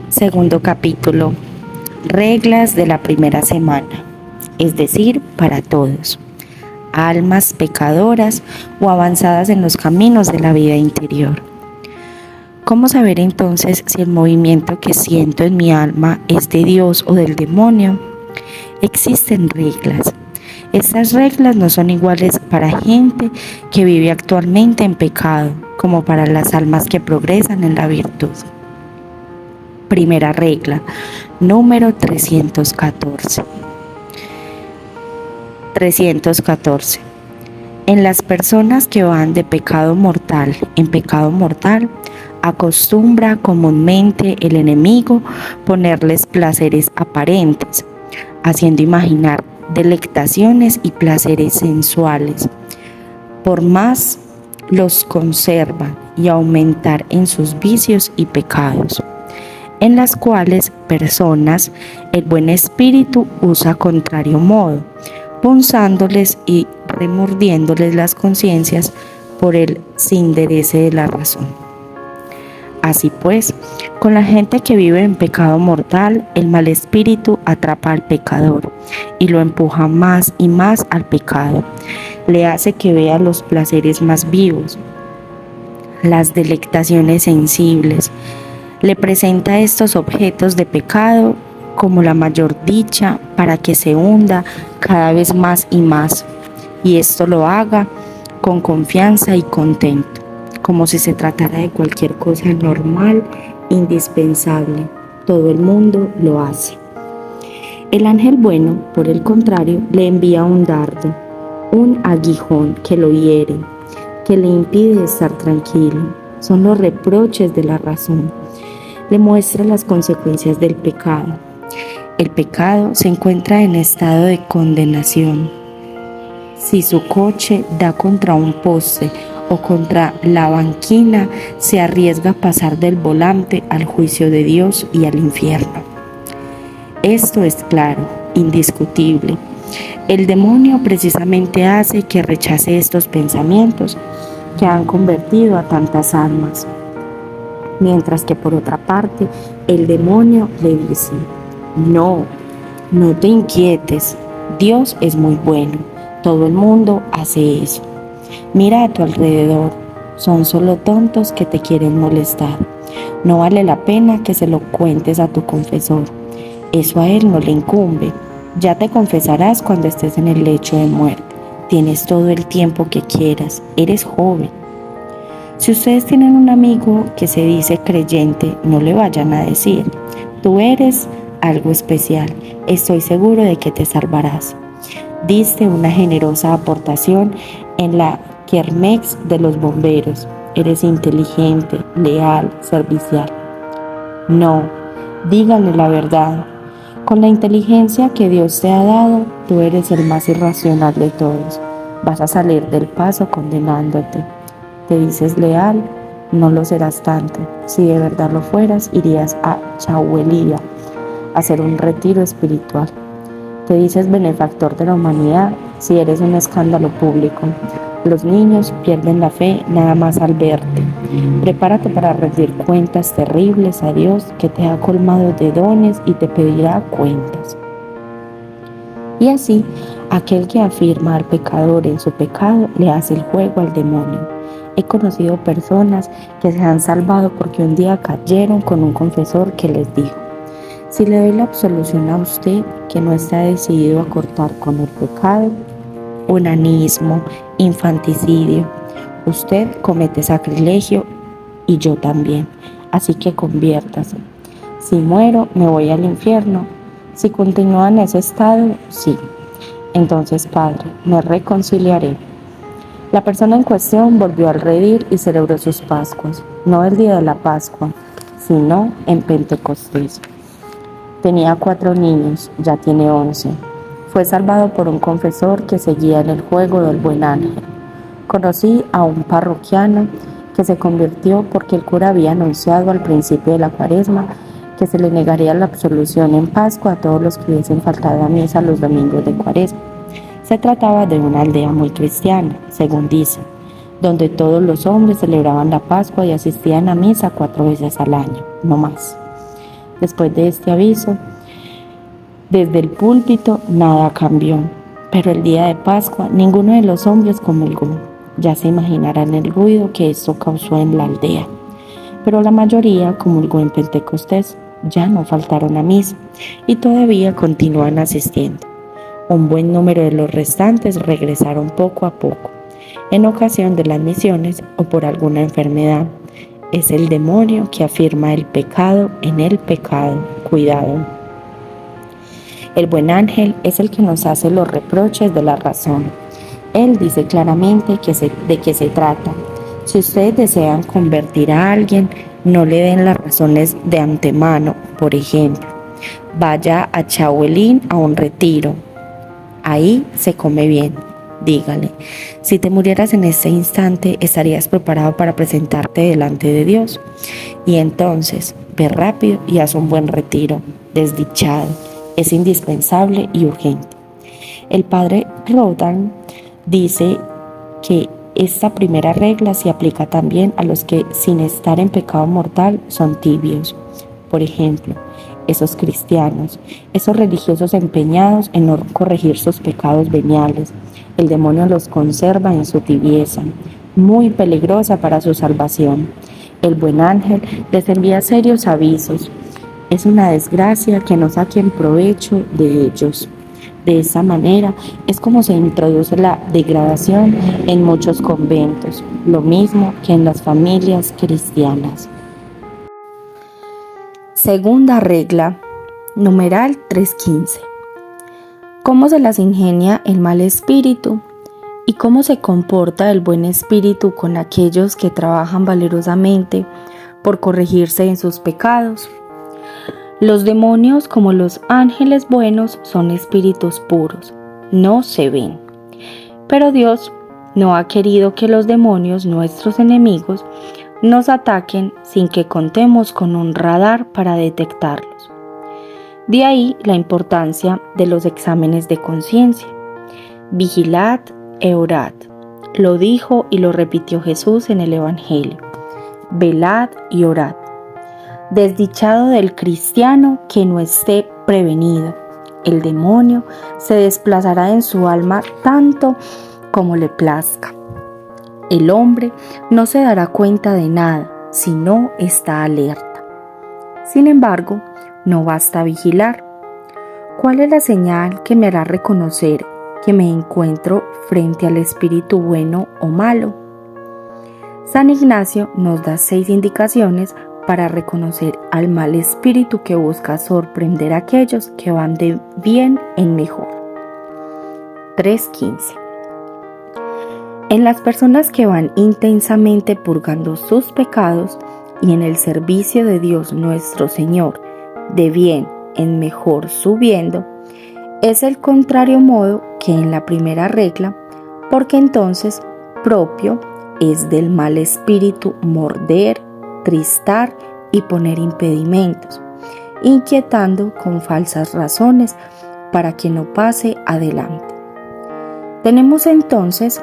Segundo capítulo. Reglas de la primera semana, es decir, para todos. Almas pecadoras o avanzadas en los caminos de la vida interior. ¿Cómo saber entonces si el movimiento que siento en mi alma es de Dios o del demonio? Existen reglas. Estas reglas no son iguales para gente que vive actualmente en pecado, como para las almas que progresan en la virtud. Primera regla, número 314. 314. En las personas que van de pecado mortal en pecado mortal, acostumbra comúnmente el enemigo ponerles placeres aparentes, haciendo imaginar delectaciones y placeres sensuales, por más los conservan y aumentar en sus vicios y pecados, en las cuales personas el buen espíritu usa contrario modo, punzándoles y remordiéndoles las conciencias por el sinderece de la razón. Así pues, con la gente que vive en pecado mortal, el mal espíritu atrapa al pecador y lo empuja más y más al pecado. Le hace que vea los placeres más vivos, las delectaciones sensibles. Le presenta estos objetos de pecado como la mayor dicha para que se hunda cada vez más y más, y esto lo haga con confianza y contento, como si se tratara de cualquier cosa normal, indispensable. Todo el mundo lo hace. El ángel bueno, por el contrario, le envía un dardo, un aguijón que lo hiere, que le impide estar tranquilo. Son los reproches de la razón. Le muestra las consecuencias del pecado. El pecado se encuentra en estado de condenación. Si su coche da contra un poste o contra la banquina, se arriesga a pasar del volante al juicio de Dios y al infierno. Esto es claro, indiscutible. El demonio precisamente hace que rechace estos pensamientos que han convertido a tantas almas. Mientras que por otra parte, el demonio le dice: no te inquietes, Dios es muy bueno, todo el mundo hace eso. Mira a tu alrededor, son solo tontos que te quieren molestar. No vale la pena que se lo cuentes a tu confesor, eso a él no le incumbe. Ya te confesarás cuando estés en el lecho de muerte. Tienes todo el tiempo que quieras, eres joven. Si ustedes tienen un amigo que se dice creyente, no le vayan a decir: tú eres algo especial, estoy seguro de que te salvarás. Diste una generosa aportación en la kermés de los bomberos, eres inteligente, leal, servicial. No, díganle la verdad. Con la inteligencia que Dios te ha dado, tú eres el más irracional de todos. Vas a salir del paso condenándote. Te dices leal, no lo serás tanto. Si de verdad lo fueras, irías a Chahuelía a hacer un retiro espiritual. Te dices benefactor de la humanidad, si eres un escándalo público. Los niños pierden la fe nada más al verte. Prepárate para rendir cuentas terribles a Dios, que te ha colmado de dones y te pedirá cuentas. Y así, aquel que afirma al pecador en su pecado le hace el juego al demonio. He conocido personas que se han salvado porque un día cayeron con un confesor que les dijo: si le doy la absolución a usted que no está decidido a cortar con el pecado, onanismo, infanticidio, usted comete sacrilegio y yo también, así que conviértase. Si muero, me voy al infierno. Si continúa en ese estado, sí. Entonces, Padre, me reconciliaré. La persona en cuestión volvió al redil y celebró sus Pascuas, no el día de la Pascua, sino en Pentecostés. Tenía 4 niños, ya tiene 11. Fue salvado por un confesor que seguía en el juego del buen ángel. Conocí a un parroquiano que se convirtió porque el cura había anunciado al principio de la Cuaresma que se le negaría la absolución en Pascua a todos los que hubiesen faltado a misa los domingos de Cuaresma. Se trataba de una aldea muy cristiana, según dice, donde todos los hombres celebraban la Pascua y asistían a misa 4 veces al año, no más. Después de este aviso, desde el púlpito nada cambió, pero el día de Pascua ninguno de los hombres comulgó. Ya se imaginarán el ruido que esto causó en la aldea, pero la mayoría comulgó en Pentecostés. Ya no faltaron a misa y todavía continúan asistiendo. Un buen número de los restantes regresaron poco a poco, en ocasión de las misiones o por alguna enfermedad. Es el demonio que afirma el pecado en el pecado. Cuidado. El buen ángel es el que nos hace los reproches de la razón. Él dice claramente de qué se trata. Si ustedes desean convertir a alguien, no le den las razones de antemano. Por ejemplo, vaya a Chahuelín a un retiro. Ahí se come bien. Dígale, si te murieras en este instante, estarías preparado para presentarte delante de Dios. Y entonces, ve rápido y haz un buen retiro. Desdichado, es indispensable y urgente. El padre Rodin dice que esta primera regla se aplica también a los que, sin estar en pecado mortal, son tibios. Por ejemplo, esos cristianos, esos religiosos empeñados en no corregir sus pecados veniales. El demonio los conserva en su tibieza, muy peligrosa para su salvación. El buen ángel les envía serios avisos. Es una desgracia que no saquen provecho de ellos. De esa manera es como se introduce la degradación en muchos conventos, lo mismo que en las familias cristianas. Segunda regla, numeral 3.15. ¿Cómo se las ingenia el mal espíritu? ¿Y cómo se comporta el buen espíritu con aquellos que trabajan valerosamente por corregirse en sus pecados? Los demonios, como los ángeles buenos, son espíritus puros, no se ven. Pero Dios no ha querido que los demonios, nuestros enemigos, nos ataquen sin que contemos con un radar para detectarlos. De ahí la importancia de los exámenes de conciencia. Vigilad e orad. Lo dijo y lo repitió Jesús en el Evangelio. Velad y orad. Desdichado del cristiano que no esté prevenido. El demonio se desplazará en su alma tanto como le plazca. El hombre no se dará cuenta de nada si no está alerta. Sin embargo, no basta vigilar. ¿Cuál es la señal que me hará reconocer que me encuentro frente al espíritu bueno o malo? San Ignacio nos da 6 indicaciones para reconocer al mal espíritu que busca sorprender a aquellos que van de bien en mejor. 3.15. En las personas que van intensamente purgando sus pecados y en el servicio de Dios nuestro Señor, de bien en mejor subiendo, es el contrario modo que en la primera regla, porque entonces propio es del mal espíritu morder, tristar y poner impedimentos, inquietando con falsas razones para que no pase adelante. Tenemos entonces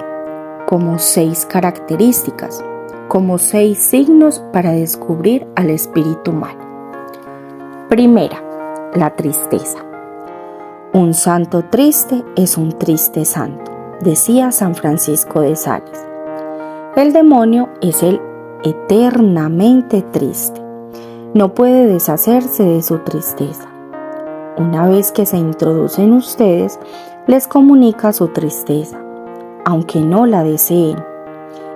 como 6 características, como 6 signos para descubrir al espíritu malo. Primera, la tristeza. Un santo triste es un triste santo, decía San Francisco de Sales. El demonio es el eternamente triste. No puede deshacerse de su tristeza. Una vez que se introduce en ustedes, les comunica su tristeza, aunque no la deseen.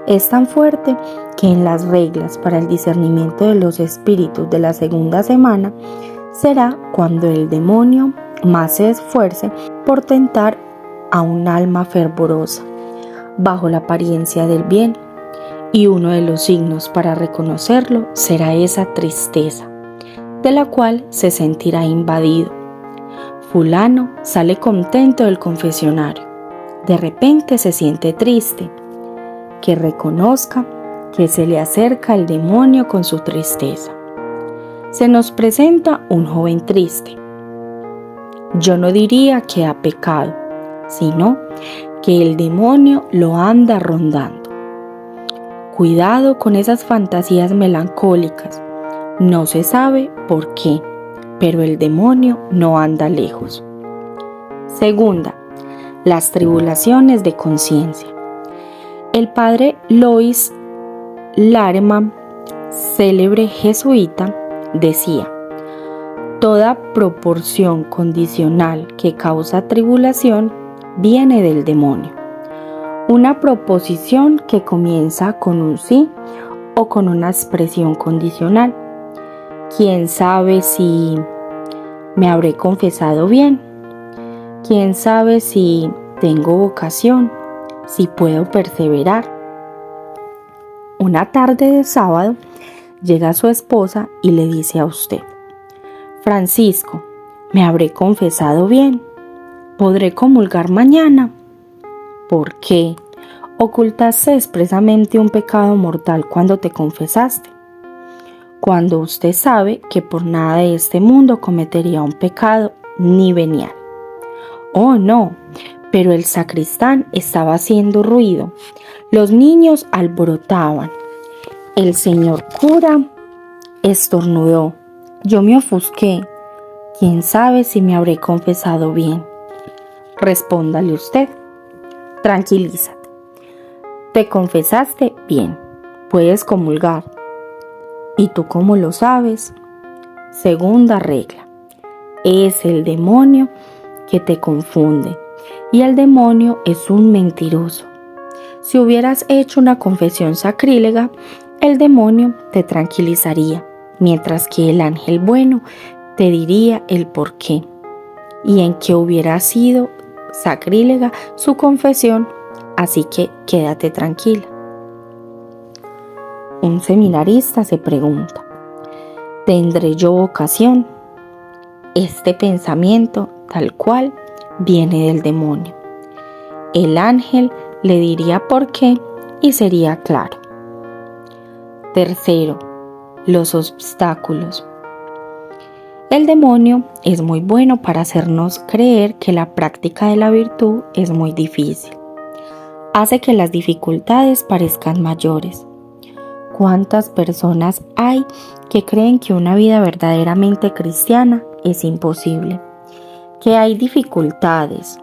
Es tan fuerte que en las reglas para el discernimiento de los espíritus de la segunda semana será cuando el demonio más se esfuerce por tentar a un alma fervorosa, bajo la apariencia del bien, y uno de los signos para reconocerlo será esa tristeza, de la cual se sentirá invadido. Fulano sale contento del confesionario, de repente se siente triste. Que reconozca que se le acerca el demonio con su tristeza. Se nos presenta un joven triste. Yo no diría que ha pecado, sino que el demonio lo anda rondando. Cuidado con esas fantasías melancólicas. No se sabe por qué, pero el demonio no anda lejos. Segunda, las tribulaciones de conciencia. El padre Lois Lareman, célebre jesuita, decía: toda proporción condicional que causa tribulación viene del demonio. Una proposición que comienza con un sí o con una expresión condicional. ¿Quién sabe si me habré confesado bien? ¿Quién sabe si tengo vocación? ¿Si puedo perseverar? Una tarde de sábado llega su esposa y le dice a usted: Francisco, ¿me habré confesado bien? ¿Podré comulgar mañana? ¿Por qué? ¿Ocultaste expresamente un pecado mortal cuando te confesaste? Cuando usted sabe que por nada de este mundo cometería un pecado ni venial. Oh, no, pero el sacristán estaba haciendo ruido. Los niños alborotaban. El señor cura estornudó. Yo me ofusqué. ¿Quién sabe si me habré confesado bien? Respóndale usted. Tranquilízate. Te confesaste bien. Puedes comulgar. ¿Y tú cómo lo sabes? Segunda regla. Es el demonio que te confunde. Y el demonio es un mentiroso. Si hubieras hecho una confesión sacrílega, el demonio te tranquilizaría, mientras que el ángel bueno te diría el por qué y en qué hubiera sido sacrílega su confesión, así que quédate tranquila. Un seminarista se pregunta: ¿tendré yo vocación? Este pensamiento, tal cual, viene del demonio. El ángel le diría por qué y sería claro. Tercero, los obstáculos. El demonio es muy bueno para hacernos creer que la práctica de la virtud es muy difícil. Hace que las dificultades parezcan mayores. ¿Cuántas personas hay que creen que una vida verdaderamente cristiana es imposible? Que hay dificultades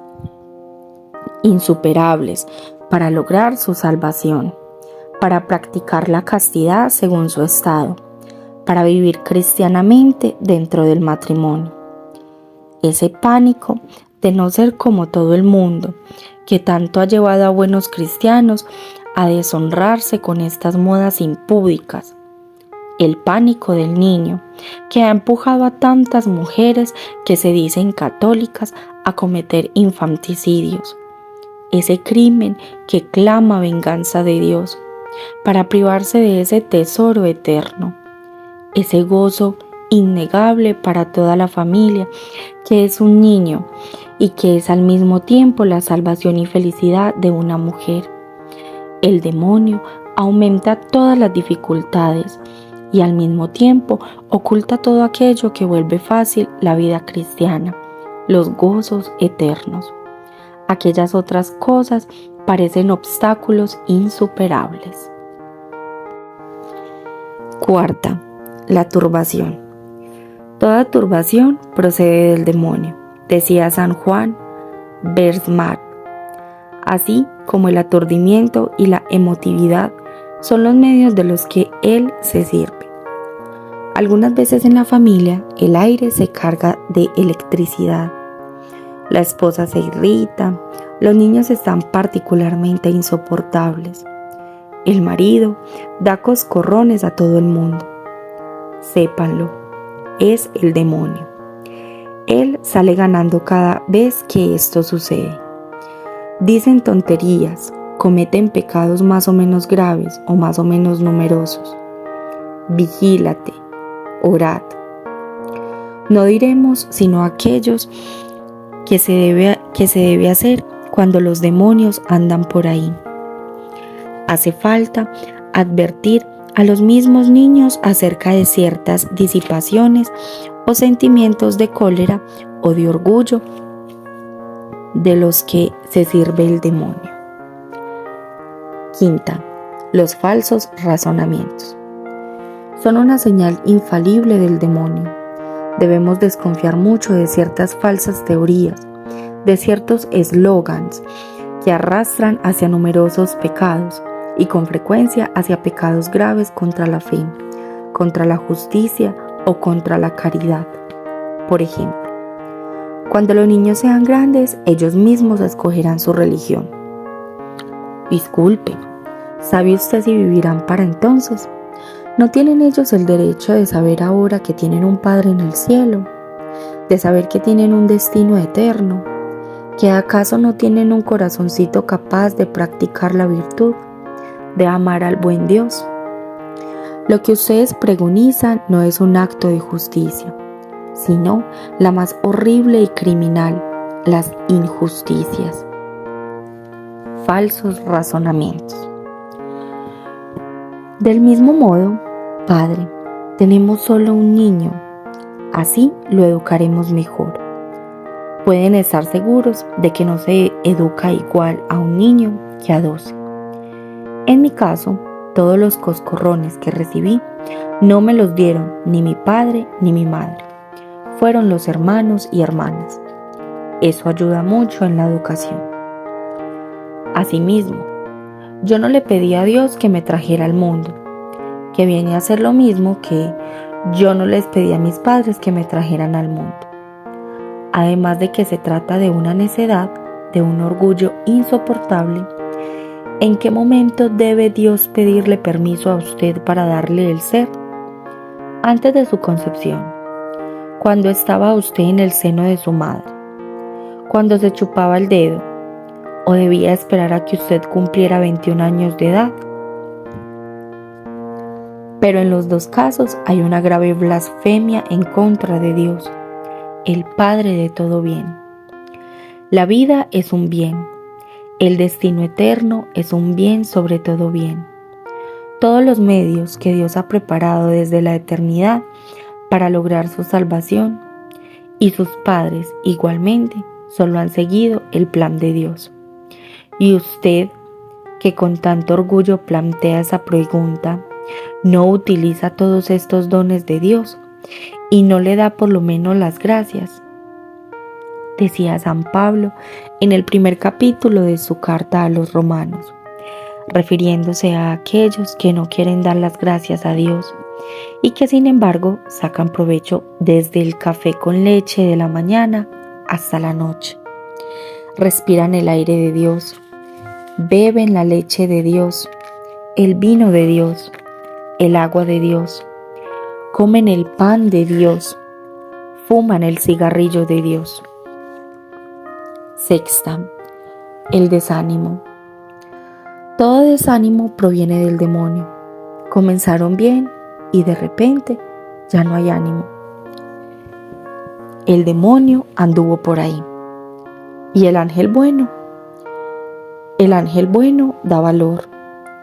insuperables para lograr su salvación, para practicar la castidad según su estado, para vivir cristianamente dentro del matrimonio. Ese pánico de no ser como todo el mundo, que tanto ha llevado a buenos cristianos a deshonrarse con estas modas impúdicas. El pánico del niño, que ha empujado a tantas mujeres que se dicen católicas a cometer infanticidios. Ese crimen que clama venganza de Dios, para privarse de ese tesoro eterno. Ese gozo innegable para toda la familia, que es un niño y que es al mismo tiempo la salvación y felicidad de una mujer. El demonio aumenta todas las dificultades y al mismo tiempo oculta todo aquello que vuelve fácil la vida cristiana, los gozos eternos. Aquellas otras cosas parecen obstáculos insuperables. Cuarta, la turbación. Toda turbación procede del demonio, decía San Juan Bernard. Así como el aturdimiento y la emotividad son los medios de los que él se sirve. Algunas veces en la familia el aire se carga de electricidad. La esposa se irrita, los niños están particularmente insoportables. El marido da coscorrones a todo el mundo. Sépanlo, es el demonio. Él sale ganando cada vez que esto sucede. Dicen tonterías, cometen pecados más o menos graves o más o menos numerosos. Vigílate, orad. No diremos sino aquellos que se debe hacer cuando los demonios andan por ahí. Hace falta advertir a los mismos niños acerca de ciertas disipaciones o sentimientos de cólera o de orgullo de los que se sirve el demonio. Quinta, los falsos razonamientos. Son una señal infalible del demonio. Debemos desconfiar mucho de ciertas falsas teorías, de ciertos eslogans que arrastran hacia numerosos pecados y con frecuencia hacia pecados graves contra la fe, contra la justicia o contra la caridad. Por ejemplo, cuando los niños sean grandes, ellos mismos escogerán su religión. Disculpe, ¿sabe usted si vivirán para entonces? ¿No tienen ellos el derecho de saber ahora que tienen un Padre en el cielo? ¿De saber que tienen un destino eterno? ¿Que acaso no tienen un corazoncito capaz de practicar la virtud, de amar al buen Dios? Lo que ustedes pregonizan no es un acto de justicia, sino la más horrible y criminal, las injusticias. Falsos razonamientos. Del mismo modo, Padre, tenemos solo un niño, así lo educaremos mejor. Pueden estar seguros de que no se educa igual a un niño que a 12. En mi caso, todos los coscorrones que recibí no me los dieron ni mi padre ni mi madre. Fueron los hermanos y hermanas. Eso ayuda mucho en la educación. Asimismo, yo no le pedí a Dios que me trajera al mundo, que viene a ser lo mismo que yo no les pedí a mis padres que me trajeran al mundo. Además de que se trata de una necedad, de un orgullo insoportable. ¿En qué momento debe Dios pedirle permiso a usted para darle el ser? Antes de su concepción, cuando estaba usted en el seno de su madre, cuando se chupaba el dedo, o debía esperar a que usted cumpliera 21 años de edad. Pero en los dos casos hay una grave blasfemia en contra de Dios, el Padre de todo bien. La vida es un bien, el destino eterno es un bien sobre todo bien. Todos los medios que Dios ha preparado desde la eternidad para lograr su salvación, y sus padres igualmente solo han seguido el plan de Dios. Y usted, que con tanto orgullo plantea esa pregunta, no utiliza todos estos dones de Dios y no le da por lo menos las gracias. Decía San Pablo en el primer capítulo de su carta a los romanos, refiriéndose a aquellos que no quieren dar las gracias a Dios y que sin embargo sacan provecho desde el café con leche de la mañana hasta la noche. Respiran el aire de Dios, beben la leche de Dios, el vino de Dios, el agua de Dios, comen el pan de Dios, fuman el cigarrillo de Dios. Sexta, el desánimo. Todo desánimo proviene del demonio. Comenzaron bien y de repente ya no hay ánimo. El demonio anduvo por ahí. ¿Y el ángel bueno? El ángel bueno da valor,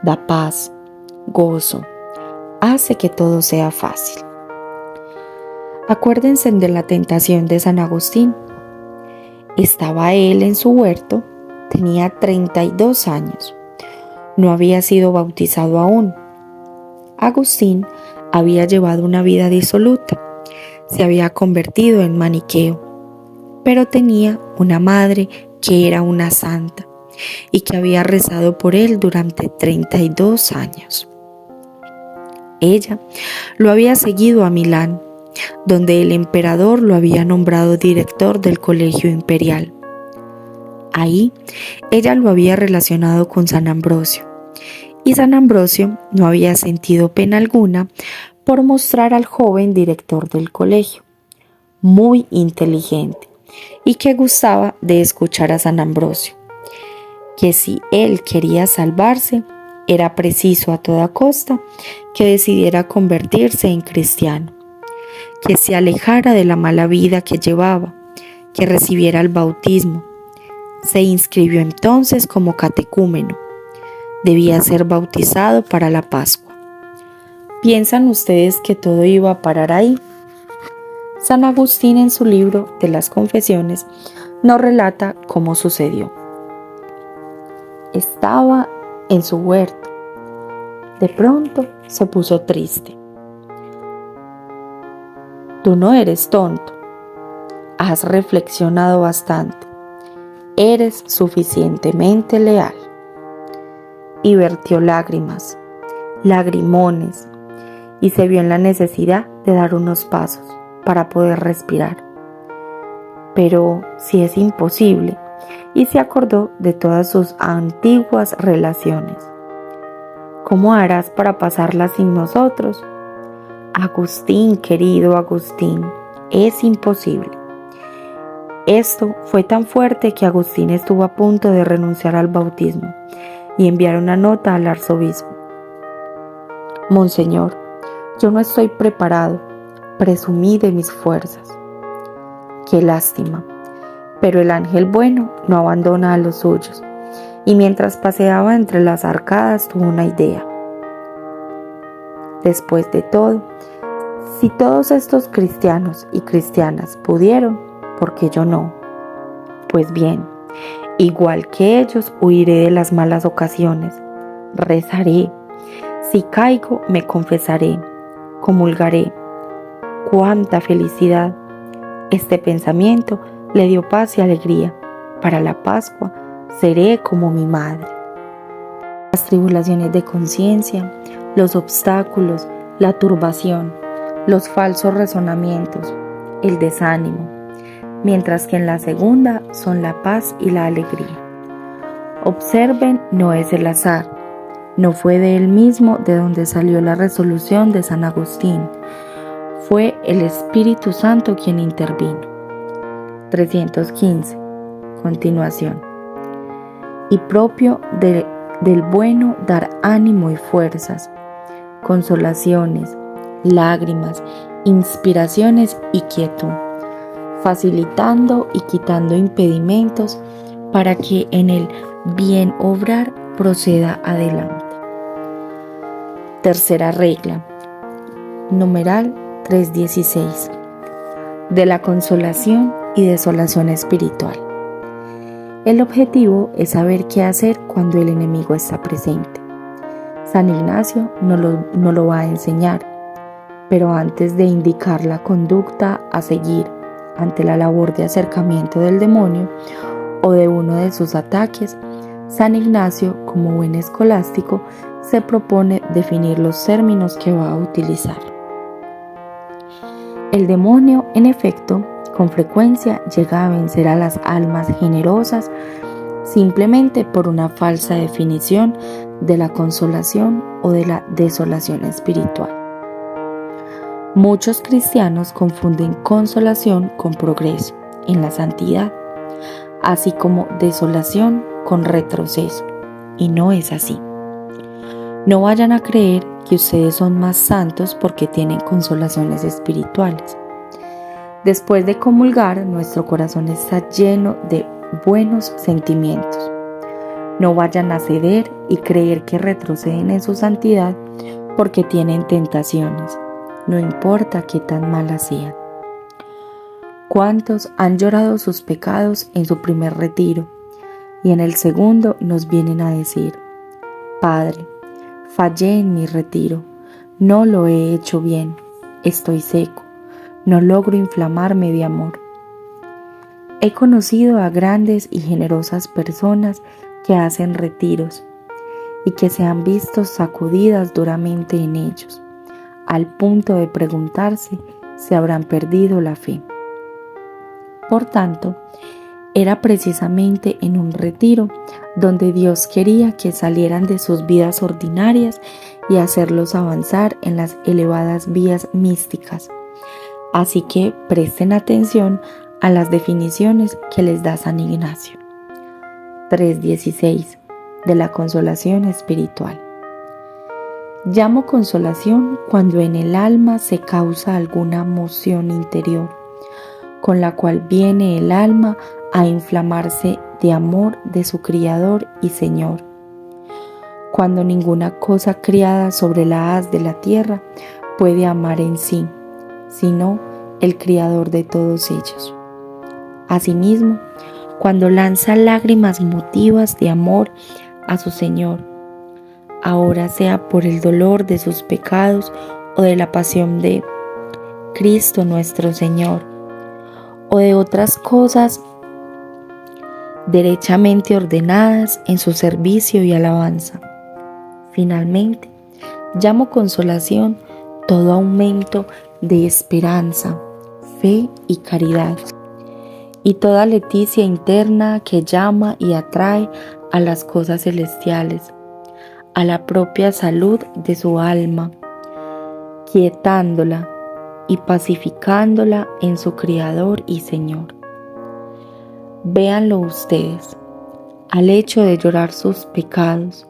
da paz, gozo, hace que todo sea fácil. Acuérdense de la tentación de San Agustín. Estaba él en su huerto, tenía 32 años, no había sido bautizado aún. Agustín había llevado una vida disoluta, se había convertido en maniqueo, pero tenía una madre que era una santa y que había rezado por él durante 32 años. Ella lo había seguido a Milán, donde el emperador lo había nombrado director del colegio imperial. Ahí ella lo había relacionado con San Ambrosio, y San Ambrosio no había sentido pena alguna por mostrar al joven director del colegio, muy inteligente, y que gustaba de escuchar a San Ambrosio, que si él quería salvarse, era preciso a toda costa que decidiera convertirse en cristiano, que se alejara de la mala vida que llevaba, que recibiera el bautismo. Se inscribió entonces como catecúmeno. Debía ser bautizado para la Pascua. ¿Piensan ustedes que todo iba a parar ahí? San Agustín en su libro de las Confesiones nos relata cómo sucedió. Estaba en su huerto. De pronto se puso triste. Tú no eres tonto. Has reflexionado bastante. Eres suficientemente leal. Y vertió lágrimas, lagrimones, y se vio en la necesidad de dar unos pasos para poder respirar. Pero si es imposible, y se acordó de todas sus antiguas relaciones. ¿Cómo harás para pasarlas sin nosotros? Agustín, querido Agustín, es imposible. Esto fue tan fuerte que Agustín estuvo a punto de renunciar al bautismo y enviar una nota al arzobispo. Monseñor, yo no estoy preparado, presumí de mis fuerzas. Qué lástima, pero el ángel bueno no abandona a los suyos, y mientras paseaba entre las arcadas tuvo una idea. Después de todo, si todos estos cristianos y cristianas pudieron, ¿por qué yo no? Pues bien, igual que ellos huiré de las malas ocasiones, rezaré, si caigo me confesaré, comulgaré. ¡Cuánta felicidad! Este pensamiento le dio paz y alegría. Para la Pascua seré como mi madre. Las tribulaciones de conciencia, los obstáculos, la turbación, los falsos razonamientos, el desánimo, mientras que en la segunda son la paz y la alegría. Observen, no es el azar, no fue de él mismo de donde salió la resolución de San Agustín, fue el Espíritu Santo quien intervino. 315. Continuación. Y propio del bueno dar ánimo y fuerzas, consolaciones, lágrimas, inspiraciones y quietud, facilitando y quitando impedimentos para que en el bien obrar proceda adelante. Tercera regla, numeral 316, de la consolación y desolación espiritual. El objetivo es saber qué hacer cuando el enemigo está presente. San Ignacio no lo va a enseñar, pero antes de indicar la conducta a seguir ante la labor de acercamiento del demonio o de uno de sus ataques, San Ignacio, como buen escolástico, se propone definir los términos que va a utilizar. El demonio, en efecto, con frecuencia llega a vencer a las almas generosas simplemente por una falsa definición de la consolación o de la desolación espiritual. Muchos cristianos confunden consolación con progreso en la santidad, así como desolación con retroceso, y no es así. No vayan a creer que ustedes son más santos porque tienen consolaciones espirituales. Después de comulgar, nuestro corazón está lleno de buenos sentimientos. No vayan a ceder y creer que retroceden en su santidad porque tienen tentaciones, no importa qué tan malas sean. ¿Cuántos han llorado sus pecados en su primer retiro y en el segundo nos vienen a decir: Padre, fallé en mi retiro, no lo he hecho bien, estoy seco, no logro inflamarme de amor? He conocido a grandes y generosas personas que hacen retiros y que se han visto sacudidas duramente en ellos, al punto de preguntarse si habrán perdido la fe. Por tanto, era precisamente en un retiro donde Dios quería que salieran de sus vidas ordinarias y hacerlos avanzar en las elevadas vías místicas. Así que presten atención a las definiciones que les da San Ignacio. 3.16, de la consolación espiritual. Llamo consolación cuando en el alma se causa alguna moción interior, con la cual viene el alma a inflamarse de amor de su Criador y Señor. Cuando ninguna cosa criada sobre la haz de la tierra puede amar en sí, sino el Criador de todos ellos. Asimismo, cuando lanza lágrimas motivas de amor a su Señor, ahora sea por el dolor de sus pecados o de la pasión de Cristo nuestro Señor, o de otras cosas derechamente ordenadas en su servicio y alabanza. Finalmente, llamo consolación todo aumento de esperanza, fe y caridad, y toda leticia interna que llama y atrae a las cosas celestiales, a la propia salud de su alma, quietándola y pacificándola en su Criador y Señor. Véanlo ustedes, al hecho de llorar sus pecados,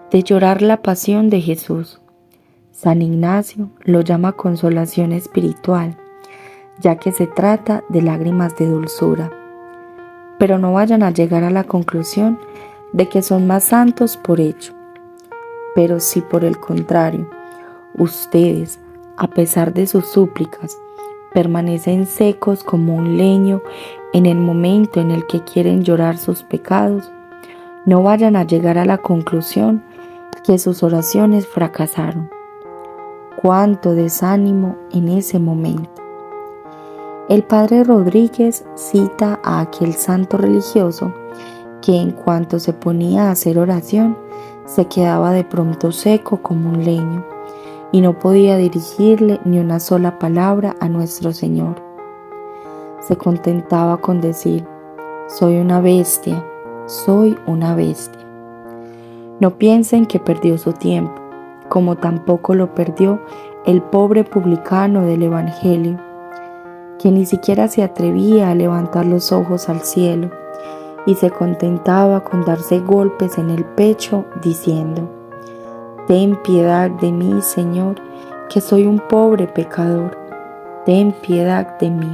de llorar la pasión de Jesús. San Ignacio lo llama consolación espiritual, ya que se trata de lágrimas de dulzura. Pero no vayan a llegar a la conclusión de que son más santos por ello. Pero si por el contrario, ustedes, a pesar de sus súplicas, permanecen secos como un leño en el momento en el que quieren llorar sus pecados, no vayan a llegar a la conclusión que sus oraciones fracasaron. ¡Cuánto desánimo en ese momento! El padre Rodríguez cita a aquel santo religioso que en cuanto se ponía a hacer oración, se quedaba de pronto seco como un leño y no podía dirigirle ni una sola palabra a nuestro Señor. Se contentaba con decir: soy una bestia, soy una bestia. No piensen que perdió su tiempo, como tampoco lo perdió el pobre publicano del Evangelio, que ni siquiera se atrevía a levantar los ojos al cielo y se contentaba con darse golpes en el pecho diciendo: ten piedad de mí, Señor, que soy un pobre pecador, ten piedad de mí.